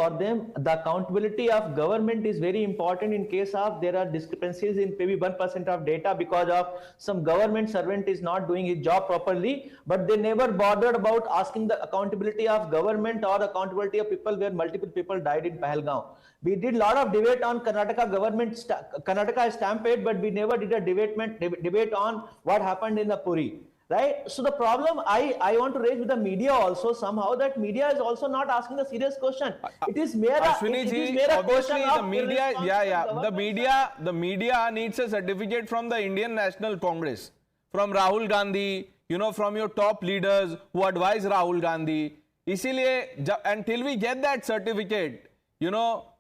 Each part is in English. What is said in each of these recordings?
for them. The accountability of government is very important in case of there are discrepancies in maybe 1% of data because of some government servant is not doing his job properly, but they never bothered about asking the accountability of government or accountability of people where multiple people died in Pahalgaon. We did a lot of debate on Karnataka government, Karnataka stampede, but we never did a debate on what happened in the Puri. Right? So the problem I want to raise with the media also somehow, that media is also not asking the serious question. It is mere Ashwini obviously the media, the media needs a certificate from the Indian National Congress, from Rahul Gandhi, from your top leaders who advise Rahul Gandhi. Isileye, until we get that certificate,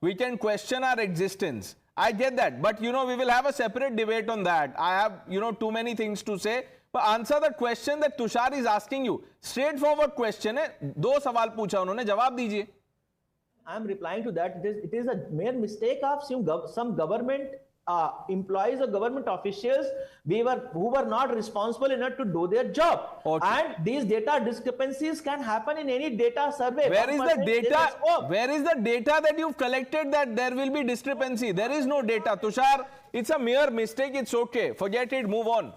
we can question our existence. I get that, but we will have a separate debate on that. I have too many things to say. But answer the question that Tushar is asking you. Straightforward question है. 2 सवाल पूछा उन्होंने, जवाब दीजिए. I am replying to that. It is a mere mistake of some government employees or government officials who were not responsible enough to do their job. Okay. And these data discrepancies can happen in any data survey. Where is the data? Where is the data that you've collected that there will be discrepancy? There is no data. Tushar, it's a mere mistake. It's okay. Forget it. Move on.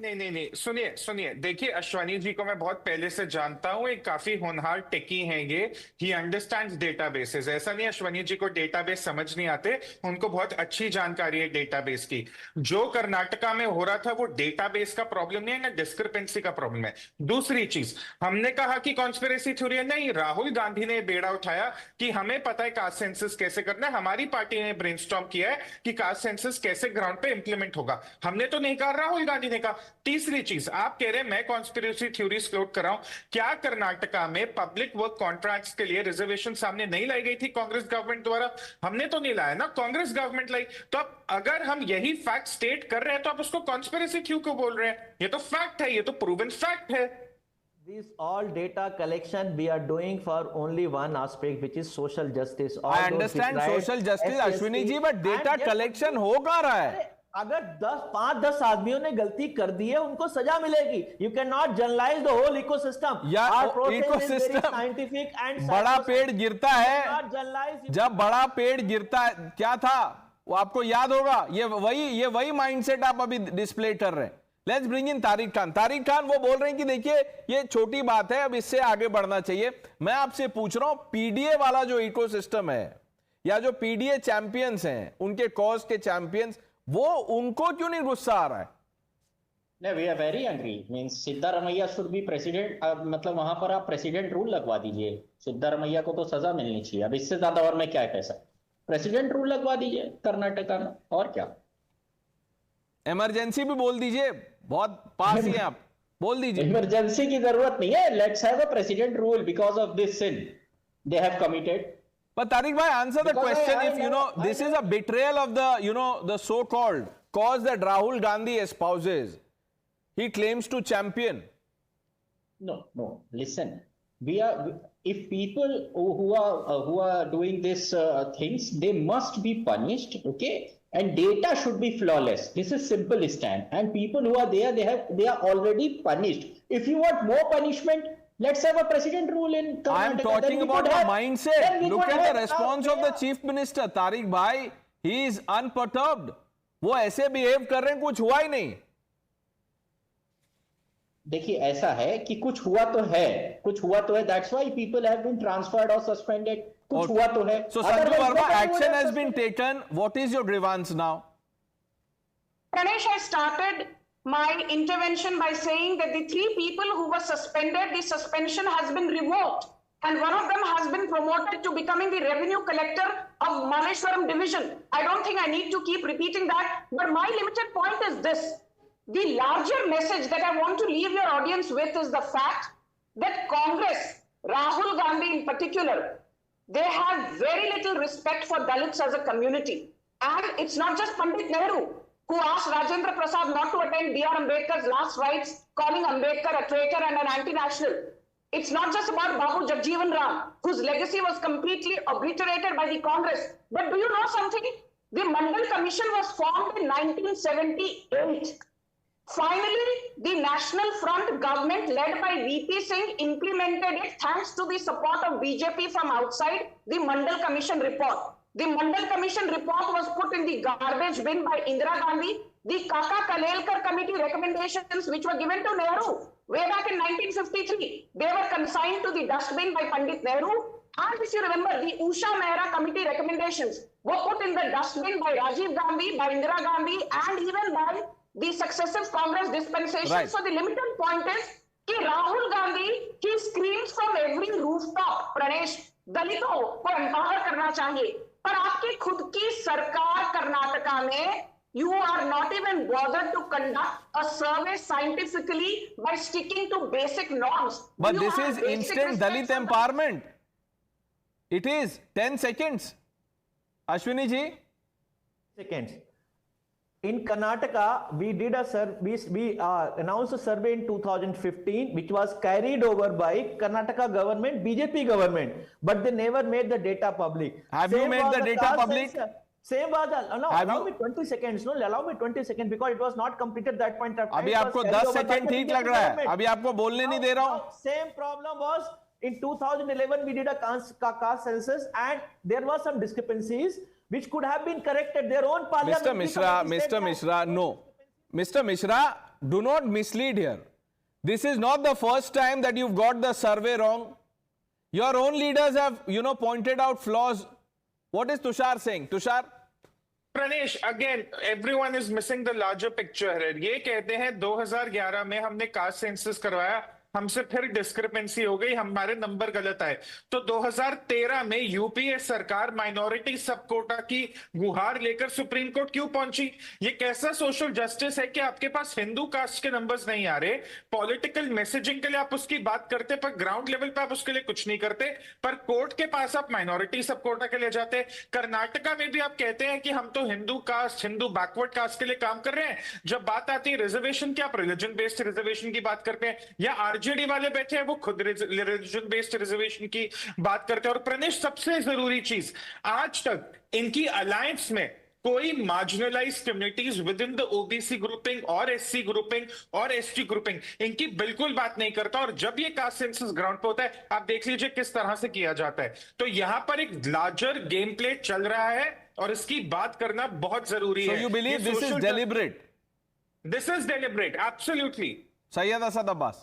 नहीं, सुनिए, देखिए, अश्वनी जी को मैं बहुत पहले से जानता हूं, एक काफी होनहार टेकी हैं ये. He understands databases. ऐसा नहीं अश्वनी जी को डेटाबेस समझ नहीं आते, उनको बहुत अच्छी जानकारी है डेटाबेस की. जो कर्नाटका में हो रहा था वो डेटाबेस का प्रॉब्लम नहीं है ना, डिस्क्रिपेंसी का प्रॉब्लम है. दूसरी चीज, हमने कहा कि कॉन्स्पिरेसी थ्योरी है, नहीं, राहुल गांधी ने बेड़ा उठाया कि हमें पता है कास्ट सेंसस कैसे करना है. हमारी पार्टी ने ब्रेनस्टॉर्म किया है कि कास्ट सेंसस कैसे ग्राउंड पे इंप्लीमेंट होगा. हमने तो नहीं कहा, राहुल गांधी ने कहा. तीसरी चीज, आप कह रहे हैं मैं कॉन्स्पिरेसी थ्योरीज फ्लोट कर रहा हूं. क्या कर्नाटका में पब्लिक वर्क कॉन्ट्रैक्ट्स के लिए रिजर्वेशन सामने नहीं लाई गई थी कांग्रेस गवर्नमेंट द्वारा? हमने तो नहीं लाया ना, कांग्रेस गवर्नमेंट लाई. तो अब अगर हम यही फैक्ट स्टेट कर रहे हैं तो आप उसको कॉन्स्पिरेसी थ्योरी क्यों बोल रहे हैं? ये तो फैक्ट है, ये तो प्रूवन फैक्ट है. This all data collection we are doing for only one aspect, which is social justice. All I understand social justice, Ashwini ji, but data collection हो कहाँ रहा है? अगर 5-10 आदमियों ने गलती कर दी है, उनको सजा मिलेगी. You cannot generalize the whole ecosystem. Ecosystem scientific and बड़ा पेड़ गिरता है, जब बड़ा पेड़ गिरता है क्या था वो आपको याद होगा. ये वही माइंडसेट आप अभी डिस्प्ले कर रहे हैं. Let's bring in Tariq Khan. Tariq Khan वो बोल रहे हैं कि देखिए ये छोटी बात है, अब इससे आगे बढ़ना चाहिए. मैं आपसे पूछ रहा हूं, पीडीए वाला जो इकोसिस्टम है या जो पीडीए चैंपियंस हैं, उनके कॉज के चैंपियंस, वो उनको क्यों नहीं गुस्सा आ रहा है? नहीं, we are very angry. Means Siddaramaiah should be president. मतलब वहां पर आप प्रेसिडेंट रूल लगवा दीजिए. सिद्धारमैया को तो सजा मिलनी चाहिए. अब इससे ज्यादा और मैं क्या कह सकता. प्रेसिडेंट रूल लगवा दीजिए कर्नाटका में, और क्या. इमरजेंसी भी बोल दीजिए, बहुत पास ही हैं आप, बोल दीजिए. इमरजेंसी की जरूरत नहीं है. Let's have a president rule because of this sin they have committed. But Tariq bhai, answer the question. If this is a betrayal of the so-called cause that Rahul Gandhi espouses, he claims to champion. No. Listen, if people who are doing this things, they must be punished. Okay, and data should be flawless. This is simple stand. And people who are there, they are already punished. If you want more punishment, let's have a president rule in Karnataka. I am talking about the mindset. Look at the response of the chief minister. Tariq bhai, he is unperturbed. वो ऐसे behave कर रहे हैं, कुछ हुआ ही नहीं. देखिए, ऐसा है कि कुछ हुआ तो है. That's why people have been transferred or suspended. कुछ हुआ तो है. So Sanju Verma, action has been taken. What is your grievance now? Pranesh, I started my intervention by saying that the 3 people who were suspended, the suspension has been revoked, and one of them has been promoted to becoming the revenue collector of Malleshwaram division. I don't think I need to keep repeating that, but my limited point is this. The larger message that I want to leave your audience with is the fact that Congress, Rahul Gandhi in particular, they have very little respect for Dalits as a community. And it's not just Pandit Nehru who asked Rajendra Prasad not to attend B.R. Ambedkar's last rites, calling Ambedkar a traitor and an anti-national. It's not just about Babu Jagjeevan Ram, whose legacy was completely obliterated by the Congress. But do you know something? The Mandal Commission was formed in 1978. Finally, the National Front government led by VP Singh implemented it thanks to the support of BJP from outside the Mandal Commission report. The Mandal Commission report was put in the garbage bin by Indira Gandhi. The Kaka Kalelkar committee recommendations, which were given to Nehru way back in 1953, they were consigned to the dustbin by Pandit Nehru. And if you remember, the Usha Mehra committee recommendations were put in the dustbin by Rajiv Gandhi, by Indira Gandhi, and even by the successive Congress dispensations. Right. So the limited point is कि Rahul Gandhi, he screams from every rooftop, Pranesh, दलितों को empower करना चाहिए, पर आपकी खुद की सरकार कर्नाटका में you are not even bothered to conduct a survey scientifically by sticking to basic norms. But You this have is basic instant respect Dalit for the- empowerment. It is 10 seconds. Ashwini ji. Seconds. In Karnataka, we did a we announced a survey in 2015, which was carried over by Karnataka government, BJP government, but they never made the data public. Have you made was the data caste public? census. Same was no. Have Allow you- me 20 seconds. No, allow me 20 seconds because it was not completed that point of time. अभी It was आपको carried 10 over by second the ठीक BJP लग रहा है. government. अभी आपको बोलने नहीं दे रहा हूं. Same problem was in 2011 we did a caste census and there was some discrepancies which could have been corrected. Their own parliament. Mr. Mishra, no. Mr. Mishra, do not mislead here. This is not the first time that you've got the survey wrong. Your own leaders have, pointed out flaws. What is Tushar saying? Tushar? Pranesh, again, everyone is missing the larger picture here. ये कहते हैं 2011 में हमने caste census करवाया, हमसे फिर discrepancy हो गई, हमारे नंबर गलत आए। तो 2013 में यूपीए सरकार माइनॉरिटी सब कोटा की गुहार लेकर सुप्रीम कोर्ट क्यों पहुंची? ये कैसा सोशल जस्टिस है कि आपके पास हिंदू कास्ट के नंबर्स नहीं आ रहे? पॉलिटिकल मैसेजिंग के लिए आप उसकी बात करते, पर ग्राउंड लेवल पे आप उसके लिए कुछ नहीं करते, पर कोर्ट के पास आप माइनॉरिटी सब कोटा के लिए जाते। कर्नाटका में भी आप कहते हैं कि हम तो Hindu caste, Hindu backward caste के लिए काम कर रहे हैं। जब बात आती है रिजर्वेशन की, आप रिलीजन बेस्ड रिजर्वेशन की बात करते हैं, या आरजेडी वाले बैठे हैं वो खुद रिलीजन बेस्ड रिजर्वेशन की बात करते हैं। और प्रणेश, सबसे जरूरी चीज, आज तक इनकी अलायंस में कोई marginalised communities with in the OBC grouping और एससी ग्रुपिंग और एसटी ग्रुपिंग, इनकी बिल्कुल बात नहीं करता। और जब ये कास्ट सेंसस ग्राउंड पे होता है, आप देख लीजिए किस तरह से किया जाता है। तो यहां पर एक लार्जर गेम प्ले चल रहा है और इसकी बात करना बहुत जरूरी So है। you believe ये this is social- deliberate? This is deliberate, absolutely. Syed Asad Abbas.